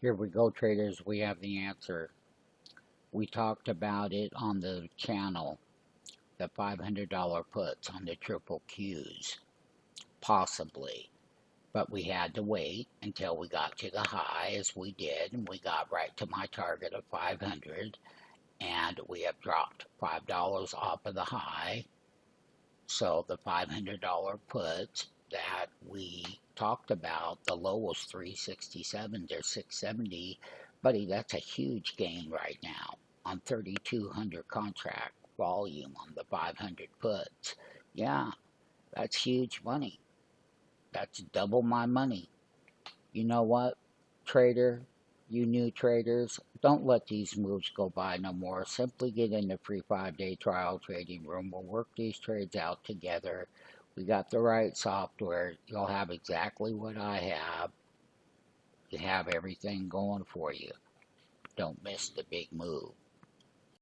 Here we go, traders. We have the answer. We talked about it on the channel. The $500 puts on the triple Qs. Possibly. But we had to wait until we got to the high, as we did, and we got right to my target of 500, and we have dropped $5 off of the high. So the $500 puts that we talked about, the low was 367 to 670. Buddy, that's a huge gain right now on 3,200 contract volume on the 500 puts. Yeah, that's huge money. That's double my money. You know what, trader? You new traders, don't let these moves go by no more. Simply get in the free 5-day trial trading room. We'll work these trades out together. We got the right software. You'll have exactly what I have. You have everything going for you. Don't miss the big move.